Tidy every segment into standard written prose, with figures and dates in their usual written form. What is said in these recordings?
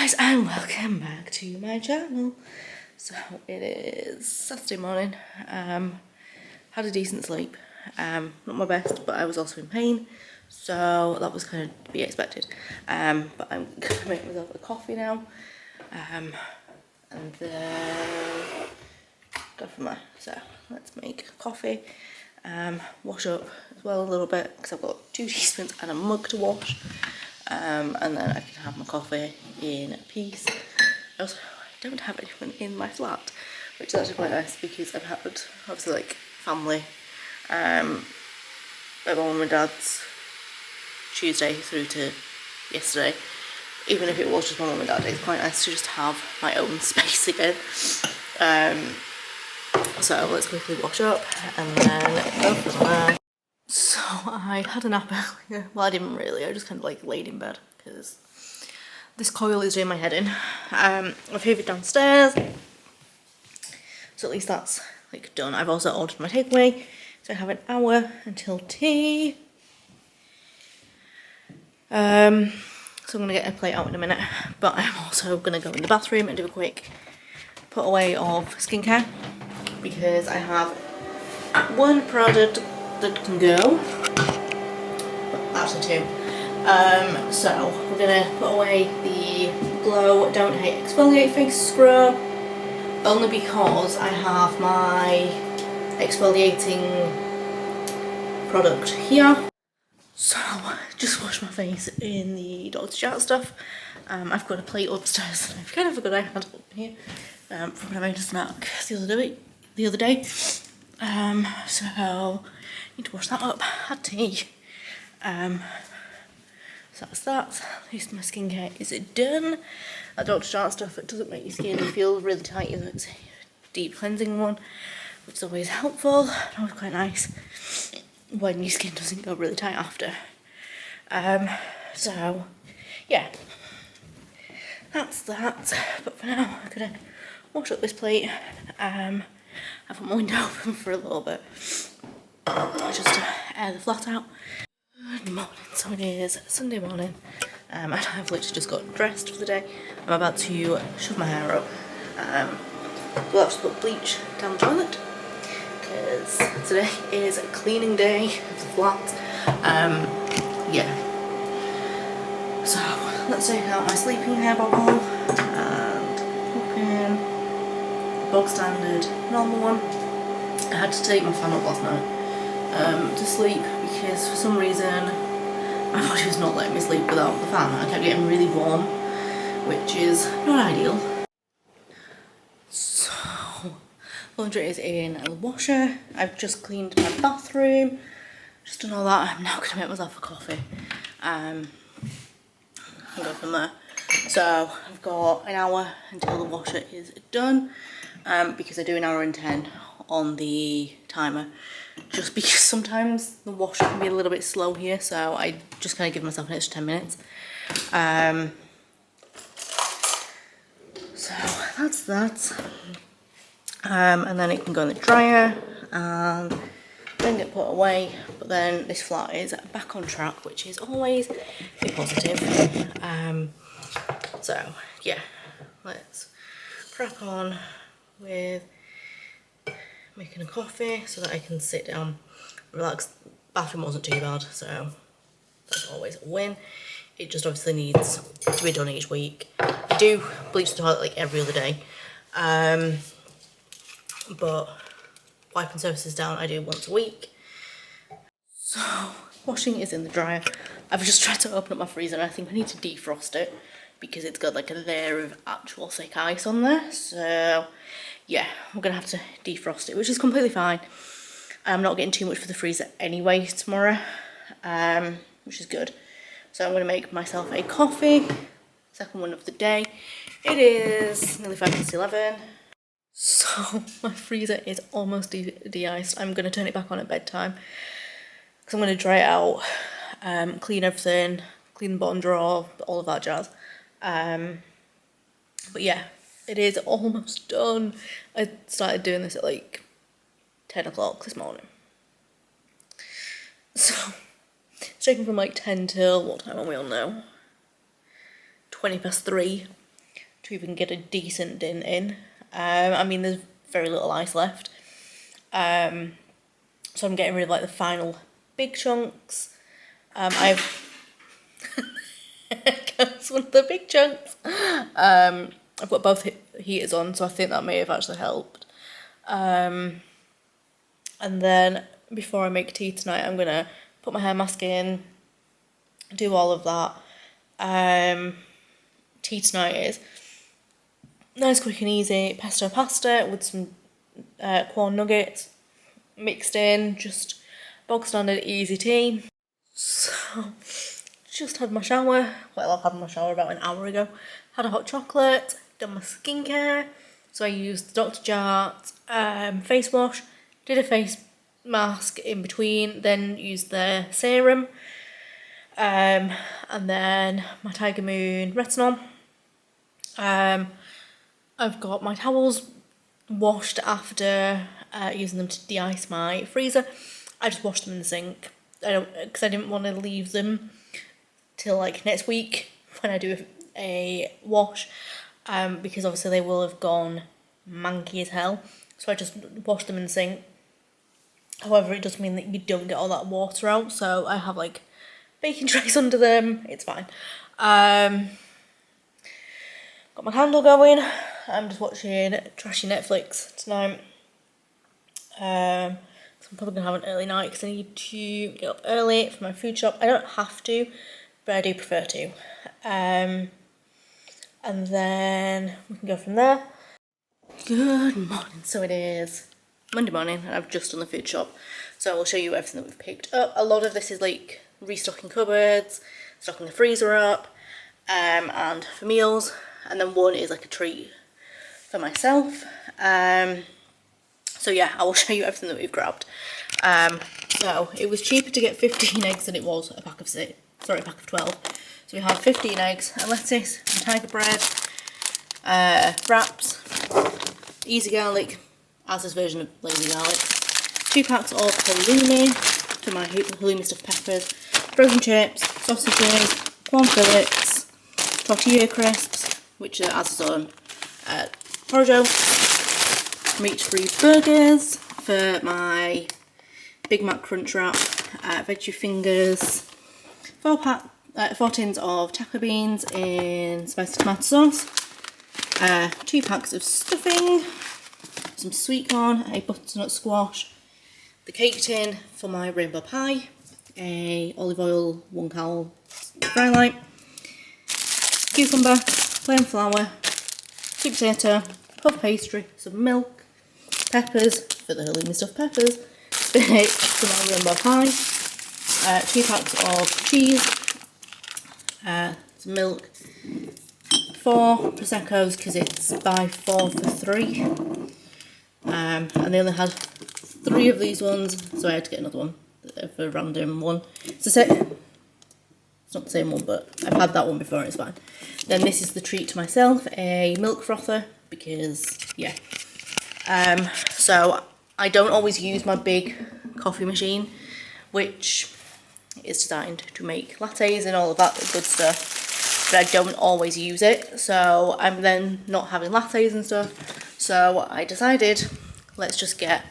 Guys, and welcome back to my channel. So it is Saturday morning. Had a decent sleep. Not my best, but I was also in pain, so that was kind of to be expected. But I'm gonna make myself a coffee now, and then go from there. So let's make coffee. Wash up as well a little bit because I've got 2 teaspoons and a mug to wash. And then I can have my coffee in peace. I also don't have anyone in my flat, which is actually quite nice because I've had obviously like family at my mum and dad's Tuesday through to yesterday. Even if it was just my mum and dad, it's quite nice to just have my own space again. So let's quickly wash up and then go from there. So I had a nap earlier. Well, I didn't really. I just kind of like laid in bed because this coil is doing my head in. I've hoovered downstairs, so at least that's like done. I've also ordered my takeaway, so I have an hour until tea. So I'm gonna get a plate out in a minute, but I'm also gonna go in the bathroom and do a quick put away of skincare because I have one product that can go, actually 2. So we're gonna put away the Glow Don't Hate Exfoliate Face Scrub, only because I have my exfoliating product here. So just wash my face in the Dr. Jart stuff. I've got a plate upstairs. I kind of forgot I had it up here from when I made a snack the other day. So need to wash that up. Had tea. So that's that. At least my skincare is done. That Dr. Jart stuff, it doesn't make your skin feel really tight. It's a deep cleansing one, which is always helpful. Always quite nice when your skin doesn't go really tight after. So yeah, that's that. But for now, I'm gonna wash up this plate. I've got my window open for a little bit, just to air the flat out. Good morning. So it is Sunday morning, and I've literally just got dressed for the day. I'm about to shove my hair up. We'll have to put bleach down the toilet because today is a cleaning day of the flat. Yeah. So let's take out my sleeping hair bottle and pop in bog standard normal one. I had to take my fan up last night to sleep because for some reason my body was not letting me sleep without the fan. I kept getting really warm, which is not ideal. So laundry is in the washer. I've just cleaned my bathroom, just done all that. I'm now going to make myself a coffee and go from there. So I've got an hour until the washer is done, because I do an hour and 10 on the timer, just because sometimes the washer can be a little bit slow here, so I just kind of give myself an extra 10 minutes. So that's that. And then it can go in the dryer and then get put away. But then this flat is back on track, which is always a positive. So yeah, let's crack on with making a coffee so that I can sit down, relax. Bathroom wasn't too bad, so that's always a win. It just obviously needs to be done each week. I do bleach the toilet like every other day, but wiping surfaces down I do once a week. So washing is in the dryer. I've just tried to open up my freezer and I think I need to defrost it because it's got like a layer of actual thick ice on there. So yeah, we're gonna have to defrost it, which is completely fine. I'm not getting too much for the freezer anyway tomorrow, which is good. So I'm gonna make myself a coffee, second one of the day. It is nearly 11:05. So my freezer is almost de-iced. I'm gonna turn it back on at bedtime because I'm gonna dry it out, clean everything, clean the bottom drawer, all of that jazz. But yeah, it is almost done. I started doing this at like 10 o'clock this morning. So it's taken from like 10 till, what time are we on now? 3:20. to even get a decent dint in. I mean, there's very little ice left. So I'm getting rid of like the final big chunks. I've that's one of the big chunks. I've got both heaters on, so I think that may have actually helped. And then before I make tea tonight, I'm gonna put my hair mask in, do all of that. Tea tonight is nice, quick and easy pesto pasta with some corn nuggets mixed in, just bog standard easy tea. So, just had my shower. Well, I've had my shower about an hour ago. Had a hot chocolate, done my skincare. So I used the Dr. Jart face wash, did a face mask in between, then used the serum, and then my Tiger Moon retinol. I've got my towels washed after using them to de-ice my freezer. I just washed them in the sink. Because I didn't want to leave them till like next week when I do a wash, because obviously they will have gone manky as hell. So I just washed them in the sink. However, it does mean that you don't get all that water out, so I have like baking trays under them. It's fine. Got my candle going. I'm just watching trashy Netflix tonight. So I'm probably going to have an early night because I need to get up early for my food shop. I don't have to, but I do prefer to. And then we can go from there. Good morning. So it is Monday morning and I've just done the food shop. So I'll show you everything that we've picked up. A lot of this is like restocking cupboards, stocking the freezer up, and for meals. And then one is like a treat for myself. So yeah, I will show you everything that we've grabbed. So it was cheaper to get 15 eggs than it was a pack of 12. So we had 15 eggs, a lettuce, some tiger bread, wraps, easy garlic, Asda's version of lazy garlic, 2 packs of halloumi for my halloumi stuffed peppers, frozen chips, sausages, corn fillets, tortilla crisps, which are Asda's own, porridge oats, meat-free burgers for my Big Mac Crunch Wrap, veggie fingers, 4 tins of taco beans in spicy tomato sauce, 2 packs of stuffing, some sweet corn, a butternut squash, the cake tin for my rainbow pie, a olive oil 1 cal fry light, cucumber, plain flour, sweet potato, puff pastry, some milk, peppers for the halloumi stuffed peppers, spinach for my rainbow pie, 2 packs of cheese, some milk, 4 Prosecco's because it's buy 4 for 3, and they only had 3 of these ones, so I had to get another one for a random one. It's not the same one, but I've had that one before and it's fine. Then this is the treat to myself, a milk frother, because yeah. So I don't always use my big coffee machine, which is designed to make lattes and all of that good stuff, but I don't always use it, so I'm then not having lattes and stuff. So I decided, let's just get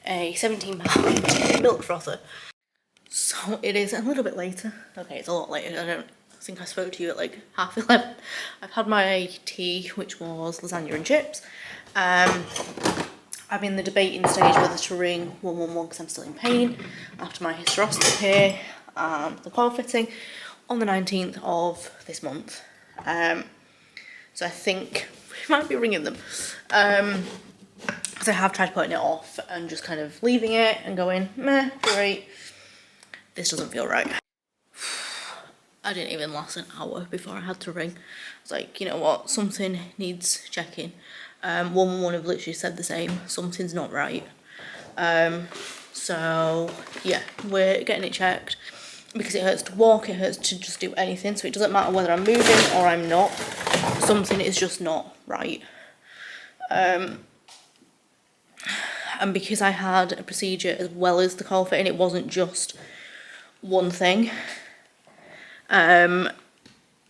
a 17-pound milk frother. So it is a little bit later. Okay, it's a lot later. I don't think I spoke to you at like 11:30. I've had my tea, which was lasagna and chips. I'm in the debating stage whether to ring 111 because I'm still in pain after my hysteroscopy and the coil fitting on the 19th of this month. So I think we might be ringing them. Because I have tried putting it off and just kind of leaving it and going, meh, great. This doesn't feel right. I didn't even last an hour before I had to ring. I was like, you know what, something needs checking. 111 have literally said the same, something's not right. So yeah, we're getting it checked because it hurts to walk, it hurts to just do anything, so it doesn't matter whether I'm moving or I'm not, something is just not right. And because I had a procedure as well as the coil fitting, it wasn't just one thing.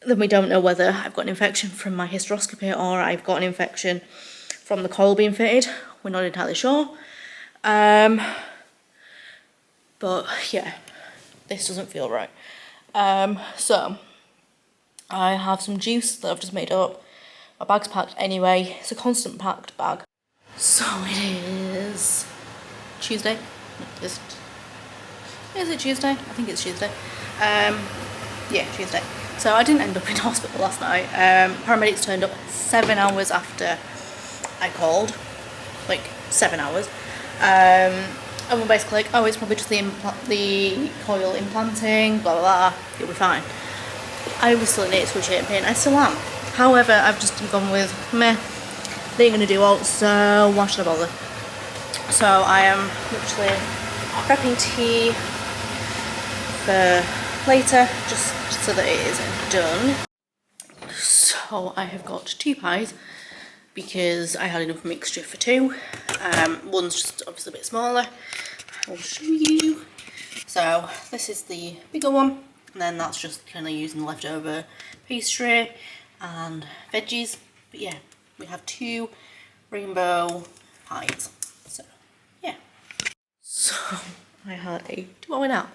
then we don't know whether I've got an infection from my hysteroscopy or I've got an infection from the coil being fitted. We're not entirely sure. But yeah, this doesn't feel right. So I have some juice that I've just made up. My bag's packed anyway. It's a constant packed bag. So it is Tuesday. Is it Tuesday? I think it's Tuesday. Yeah, Tuesday. So I didn't end up in hospital last night. Paramedics turned up 7 hours after I called. Like 7 hours. And we're basically like, oh, it's probably just the coil implanting, blah blah blah, you'll be fine. I was still in excruciating pain, I still am. However, I've just gone with, meh, they ain't gonna do all, so why should I bother? So I am literally prepping tea for later, just so that it is done. So I have got 2 pies, because I had enough mixture for 2. One's just obviously a bit smaller. I'll show you. So this is the bigger one, and then that's just kind of using the leftover pastry and veggies. But yeah, we have 2 rainbow pies. So yeah. So I had a 2-hour nap.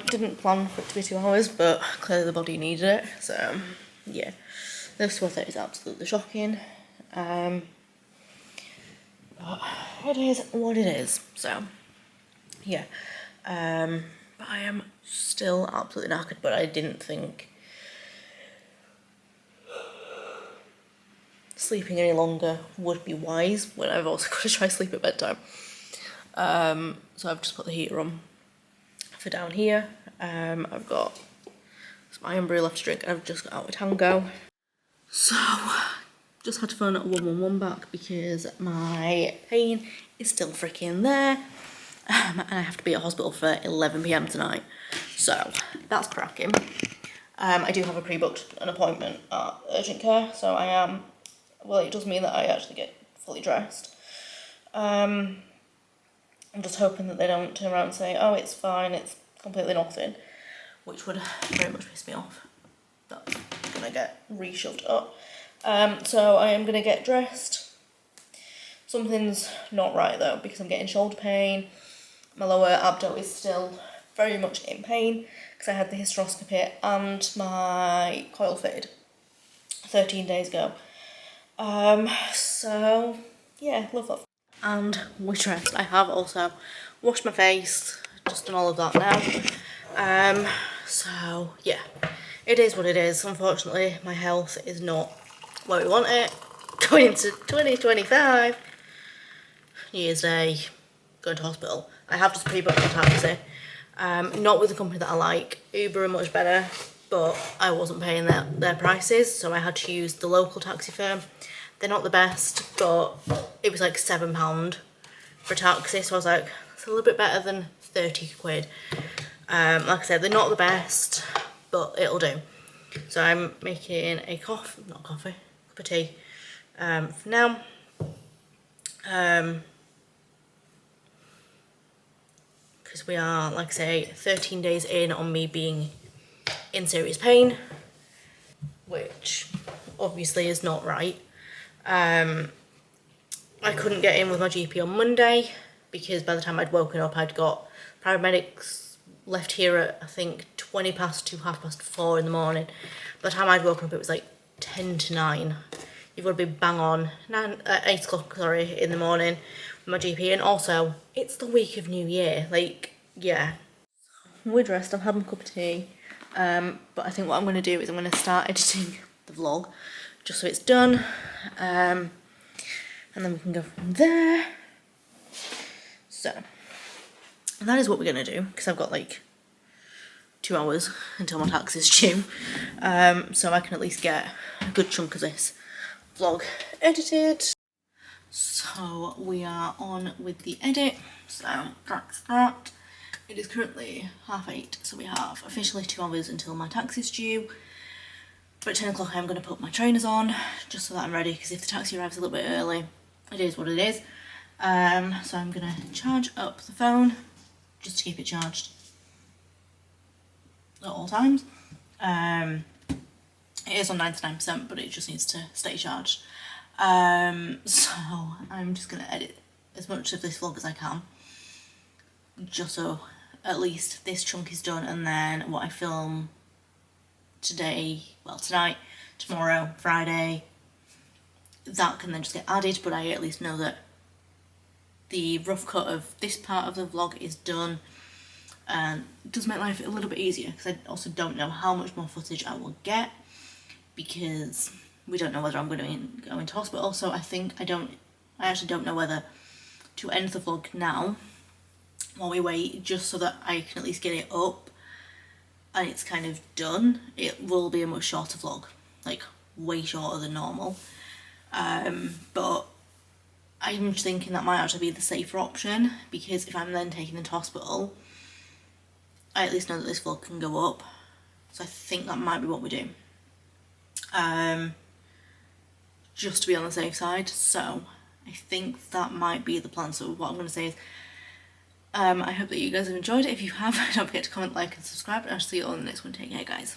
Didn't plan for it to be 2 hours, but clearly the body needed it. So yeah, this weather is absolutely shocking. But it is what it is, so yeah. But I am still absolutely knackered, but I didn't think sleeping any longer would be wise when I've also got to try sleep at bedtime. So I've just put the heater on for down here. I've got some iron brew left to drink, and I've just got out with Tango. So just had to phone 111 back because my pain is still freaking there, and I have to be at hospital for 11 PM tonight, so that's cracking. I do have a pre-booked an appointment at urgent care, so I am, well, it does mean that I actually get fully dressed. I'm just hoping that they don't turn around and say, oh, it's fine, it's completely nothing, which would very much piss me off. That's gonna get re-shoved up. So I am going to get dressed. Something's not right though, because I'm getting shoulder pain. My lower abdo is still very much in pain because I had the hysteroscopy and my coil fitted 13 days ago. So yeah, love that. And we're dressed. I have also washed my face, just done all of that now. So yeah, it is what it is. Unfortunately, my health is not where we want it. Going into 2025, New Year's Day, going to hospital. I have just pre-booked a taxi. Not with the company that I like. Uber are much better, but I wasn't paying their prices, so I had to use the local taxi firm. They're not the best, but it was like £7 for a taxi, so I was like, it's a little bit better than 30 quid. Like I said, they're not the best, but it'll do. So I'm making a cup of tea for now. Because we are, like I say, 13 days in on me being in serious pain, which obviously is not right. I couldn't get in with my GP on Monday because by the time I'd woken up, I'd got paramedics left here at, I think, 20 past 2, 4:30 in the morning. By the time I'd woken up, it was like 10 to 9. You've got to be bang on 8 o'clock, sorry, in the morning with my GP. And also, it's the week of New Year. Like, yeah. We're dressed. I've had my cup of tea. But I think what I'm going to do is I'm going to start editing the vlog just so it's done. And then we can go from there. So, and that is what we're going to do, because I've got like 2 hours until my tax is due. So I can at least get a good chunk of this vlog edited. So we are on with the edit. So that's that. It is currently 8:30, so we have officially 2 hours until my tax is due. But at 10 o'clock I'm going to put my trainers on, just so that I'm ready, because if the taxi arrives a little bit early, it is what it is. So I'm going to charge up the phone, just to keep it charged at all times. It is on 99%, but it just needs to stay charged. So I'm just going to edit as much of this vlog as I can, just so at least this chunk is done, and then what I film today, well tonight, tomorrow, Friday, that can then just get added, but I at least know that the rough cut of this part of the vlog is done, and it does make life a little bit easier, because I also don't know how much more footage I will get, because we don't know whether I'm going to go into hospital. So I actually don't know whether to end the vlog now while we wait, just so that I can at least get it up and it's kind of done. It will be a much shorter vlog, like way shorter than normal, but I'm thinking that might actually be the safer option, because if I'm then taken into hospital, I at least know that this vlog can go up. So I think that might be what we do, just to be on the safe side. So I think that might be the plan. So what I'm going to say is, I hope that you guys have enjoyed it. If you have, don't forget to comment, like and subscribe, and I'll see you all in the next one. Take care, guys.